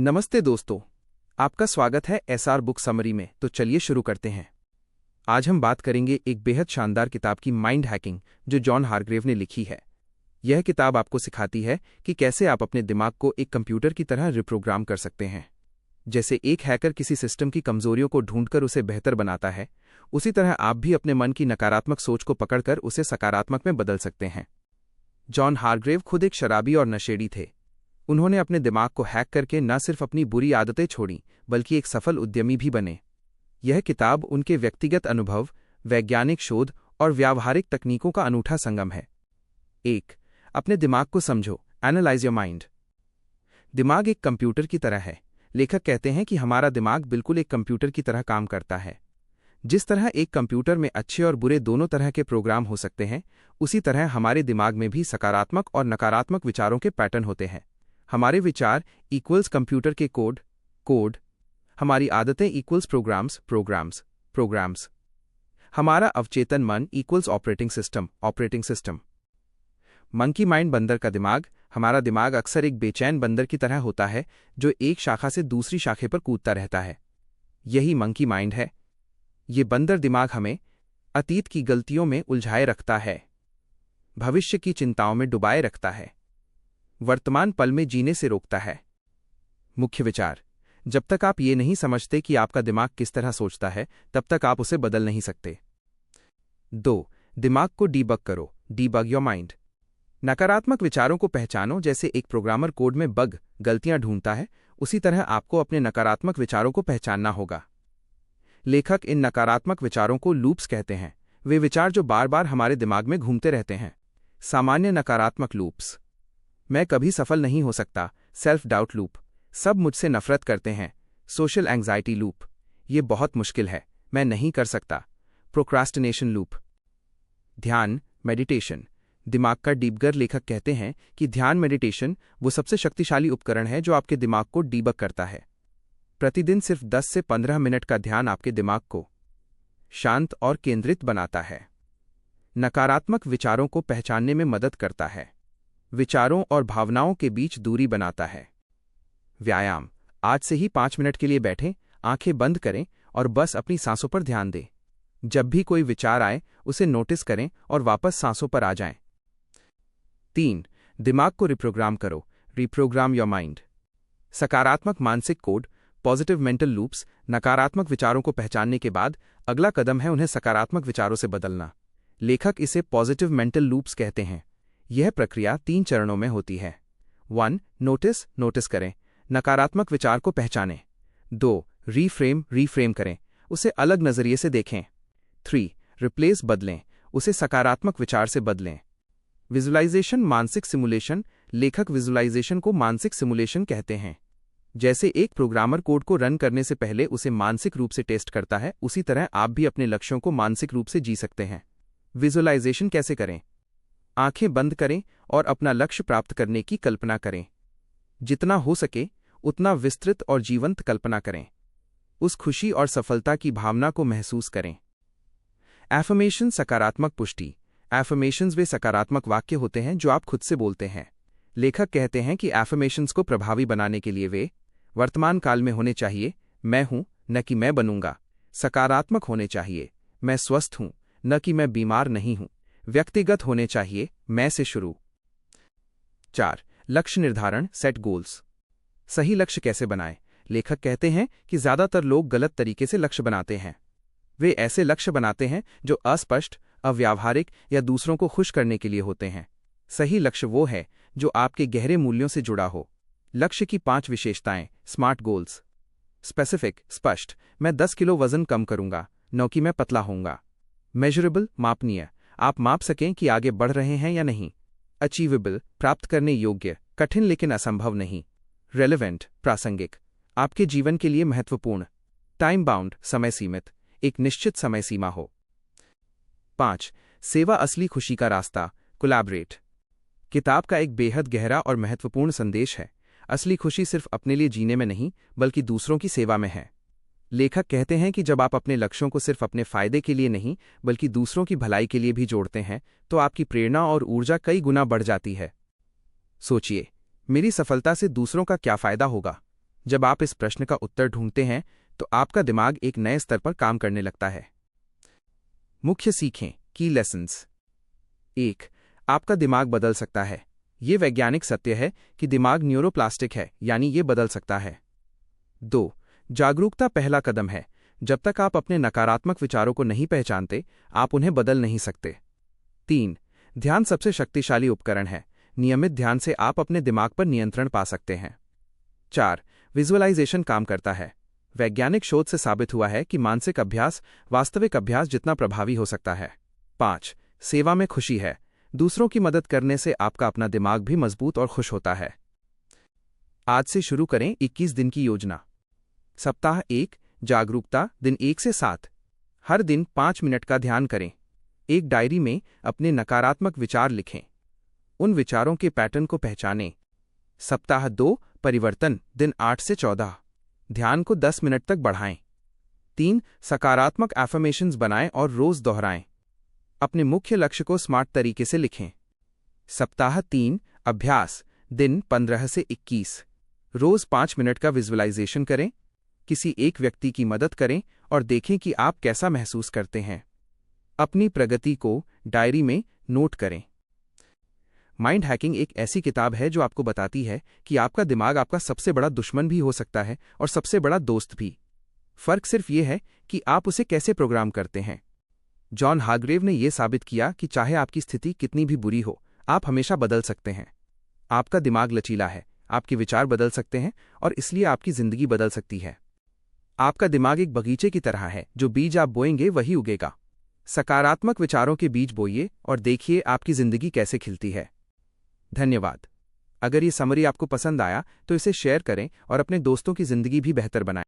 नमस्ते दोस्तों, आपका स्वागत है एसआर बुक समरी में। तो चलिए शुरू करते हैं। आज हम बात करेंगे एक बेहद शानदार किताब की, माइंड हैकिंग, जो जॉन हारग्रेव ने लिखी है। यह किताब आपको सिखाती है कि कैसे आप अपने दिमाग को एक कंप्यूटर की तरह रिप्रोग्राम कर सकते हैं। जैसे एक हैकर किसी सिस्टम की कमजोरियों को ढूंढकर उसे बेहतर बनाता है, उसी तरह आप भी अपने मन की नकारात्मक सोच को पकड़कर उसे सकारात्मक में बदल सकते हैं। जॉन हारग्रेव खुद एक शराबी और नशेड़ी थे। उन्होंने अपने दिमाग को हैक करके न सिर्फ अपनी बुरी आदतें छोड़ीं, बल्कि एक सफल उद्यमी भी बने। यह किताब उनके व्यक्तिगत अनुभव, वैज्ञानिक शोध और व्यावहारिक तकनीकों का अनूठा संगम है। 1. अपने दिमाग को समझो, एनालाइज योर माइंड। दिमाग एक कंप्यूटर की तरह है। लेखक कहते हैं कि हमारा दिमाग बिल्कुल एक कंप्यूटर की तरह काम करता है। जिस तरह एक कंप्यूटर में अच्छे और बुरे दोनों तरह के प्रोग्राम हो सकते हैं, उसी तरह हमारे दिमाग में भी सकारात्मक और नकारात्मक विचारों के पैटर्न होते हैं। हमारे विचार इक्वल्स कंप्यूटर के कोड। हमारी आदतें इक्वल्स प्रोग्राम्स। हमारा अवचेतन मन equals operating system. Monkey mind, बंदर का दिमाग। हमारा दिमाग अक्सर एक बेचैन बंदर की तरह होता है, जो एक शाखा से दूसरी शाखे पर कूदता रहता है। यही मंकी माइंड है। ये बंदर दिमाग हमें अतीत की गलतियों में उलझाए रखता है, भविष्य की चिंताओं में डुबाए रखता है, वर्तमान पल में जीने से रोकता है। मुख्य विचार: जब तक आप ये नहीं समझते कि आपका दिमाग किस तरह सोचता है, तब तक आप उसे बदल नहीं सकते। 2. दिमाग को डीबग करो, डीबग योर माइंड। नकारात्मक विचारों को पहचानो। जैसे एक प्रोग्रामर कोड में गलतियां ढूंढता है, उसी तरह आपको अपने नकारात्मक विचारों को पहचानना होगा। लेखक इन नकारात्मक विचारों को लूप्स कहते हैं। वे विचार जो बार बार हमारे दिमाग में घूमते रहते हैं। सामान्य नकारात्मक लूप्स: मैं कभी सफल नहीं हो सकता, सेल्फ डाउट लूप। सब मुझसे नफरत करते हैं, सोशल एंग्जाइटी लूप। ये बहुत मुश्किल है, मैं नहीं कर सकता, प्रोक्रास्टिनेशन लूप। ध्यान, मेडिटेशन, दिमाग का डीबगर। लेखक कहते हैं कि ध्यान, मेडिटेशन वो सबसे शक्तिशाली उपकरण है जो आपके दिमाग को डीबग करता है। प्रतिदिन सिर्फ 10 से 15 मिनट का ध्यान आपके दिमाग को शांत और केंद्रित बनाता है। नकारात्मक विचारों को पहचानने में मदद करता है, विचारों और भावनाओं के बीच दूरी बनाता है। व्यायाम: आज से ही 5 मिनट के लिए बैठें, आंखें बंद करें और बस अपनी सांसों पर ध्यान दें। जब भी कोई विचार आए, उसे नोटिस करें और वापस सांसों पर आ जाएं। 3. दिमाग को रिप्रोग्राम करो, रिप्रोग्राम योर माइंड। सकारात्मक मानसिक कोड, पॉजिटिव मेंटल लूप्स। नकारात्मक विचारों को पहचानने के बाद अगला कदम है उन्हें सकारात्मक विचारों से बदलना। लेखक इसे पॉजिटिव मेंटल लूप्स कहते हैं। यह प्रक्रिया 3 चरणों में होती है। 1. नोटिस करें, नकारात्मक विचार को पहचानें। 2. रीफ्रेम करें, उसे अलग नजरिए से देखें। 3. रिप्लेस, बदलें, उसे सकारात्मक विचार से बदलें। विजुअलाइजेशन, मानसिक सिमुलेशन। लेखक विजुअलाइजेशन को मानसिक सिमुलेशन कहते हैं। जैसे एक प्रोग्रामर कोड को रन करने से पहले उसे मानसिक रूप से टेस्ट करता है, उसी तरह आप भी अपने लक्ष्यों को मानसिक रूप से जी सकते हैं। विजुअलाइजेशन कैसे करें? आंखें बंद करें और अपना लक्ष्य प्राप्त करने की कल्पना करें। जितना हो सके उतना विस्तृत और जीवंत कल्पना करें। उस खुशी और सफलता की भावना को महसूस करें। एफर्मेशन, सकारात्मक पुष्टि। एफर्मेशंस वे सकारात्मक वाक्य होते हैं जो आप खुद से बोलते हैं। लेखक कहते हैं कि एफर्मेशंस को प्रभावी बनाने के लिए वे वर्तमान काल में होने चाहिए, मैं हूं न कि मैं बनूंगा। सकारात्मक होने चाहिए, मैं स्वस्थ हूं न कि मैं बीमार नहीं हूं। व्यक्तिगत होने चाहिए, मैं से शुरू। 4. लक्ष्य निर्धारण, सेट गोल्स। सही लक्ष्य कैसे बनाएं? लेखक कहते हैं कि ज्यादातर लोग गलत तरीके से लक्ष्य बनाते हैं। वे ऐसे लक्ष्य बनाते हैं जो अस्पष्ट, अव्यावहारिक या दूसरों को खुश करने के लिए होते हैं। सही लक्ष्य वो है जो आपके गहरे मूल्यों से जुड़ा हो। लक्ष्य की 5 विशेषताएं। स्मार्ट गोल्स: स्पेसिफिक, स्पष्ट, मैं 10 किलो वजन कम करूंगा, न कि मैं पतला होऊंगा। मेजरेबल, मापनीय, आप माप सकें कि आगे बढ़ रहे हैं या नहीं। अचीवेबल, प्राप्त करने योग्य, कठिन लेकिन असंभव नहीं। रेलेवेंट, प्रासंगिक, आपके जीवन के लिए महत्वपूर्ण। टाइम बाउंड, समय सीमित, एक निश्चित समय सीमा हो। 5. सेवा, असली खुशी का रास्ता, कोलैबोरेट। किताब का एक बेहद गहरा और महत्वपूर्ण संदेश है। असली खुशी सिर्फ अपने लिए जीने में नहीं, बल्कि दूसरों की सेवा में है। लेखक कहते हैं कि जब आप अपने लक्ष्यों को सिर्फ अपने फायदे के लिए नहीं, बल्कि दूसरों की भलाई के लिए भी जोड़ते हैं, तो आपकी प्रेरणा और ऊर्जा कई गुना बढ़ जाती है। सोचिए, मेरी सफलता से दूसरों का क्या फायदा होगा? जब आप इस प्रश्न का उत्तर ढूंढते हैं तो आपका दिमाग एक नए स्तर पर काम करने लगता है। मुख्य सीखें, की लेसन्स। 1. आपका दिमाग बदल सकता है। ये वैज्ञानिक सत्य है कि दिमाग न्यूरोप्लास्टिक है, यानी ये बदल सकता है। 2. जागरूकता पहला कदम है। जब तक आप अपने नकारात्मक विचारों को नहीं पहचानते, आप उन्हें बदल नहीं सकते। 3. ध्यान सबसे शक्तिशाली उपकरण है। नियमित ध्यान से आप अपने दिमाग पर नियंत्रण पा सकते हैं। 4. विजुअलाइजेशन काम करता है। वैज्ञानिक शोध से साबित हुआ है कि मानसिक अभ्यास वास्तविक अभ्यास जितना प्रभावी हो सकता है। 5. सेवा में खुशी है। दूसरों की मदद करने से आपका अपना दिमाग भी मजबूत और खुश होता है। आज से शुरू करें 21 दिन की योजना। सप्ताह 1, जागरूकता, दिन 1 से 7। हर दिन 5 मिनट का ध्यान करें। एक डायरी में अपने नकारात्मक विचार लिखें। उन विचारों के पैटर्न को पहचानें। सप्ताह 2, परिवर्तन, दिन 8 से 14। ध्यान को 10 मिनट तक बढ़ाएं। 3. सकारात्मक एफर्मेशंस बनाएं और रोज दोहराएं। अपने मुख्य लक्ष्य को स्मार्ट तरीके से लिखें। सप्ताह 3, अभ्यास, दिन 15 से 21। रोज 5 मिनट का विजुअलाइजेशन करें। किसी एक व्यक्ति की मदद करें और देखें कि आप कैसा महसूस करते हैं। अपनी प्रगति को डायरी में नोट करें। माइंड हैकिंग एक ऐसी किताब है जो आपको बताती है कि आपका दिमाग आपका सबसे बड़ा दुश्मन भी हो सकता है और सबसे बड़ा दोस्त भी। फर्क सिर्फ ये है कि आप उसे कैसे प्रोग्राम करते हैं। जॉन हार्ग्रेव ने यह साबित किया कि चाहे आपकी स्थिति कितनी भी बुरी हो, आप हमेशा बदल सकते हैं। आपका दिमाग लचीला है, आपके विचार बदल सकते हैं और इसलिए आपकी जिंदगी बदल सकती है। आपका दिमाग एक बगीचे की तरह है, जो बीज आप बोएंगे वही उगेगा। सकारात्मक विचारों के बीज बोइए और देखिए आपकी जिंदगी कैसे खिलती है। धन्यवाद। अगर ये समरी आपको पसंद आया तो इसे शेयर करें और अपने दोस्तों की जिंदगी भी बेहतर बनाएं।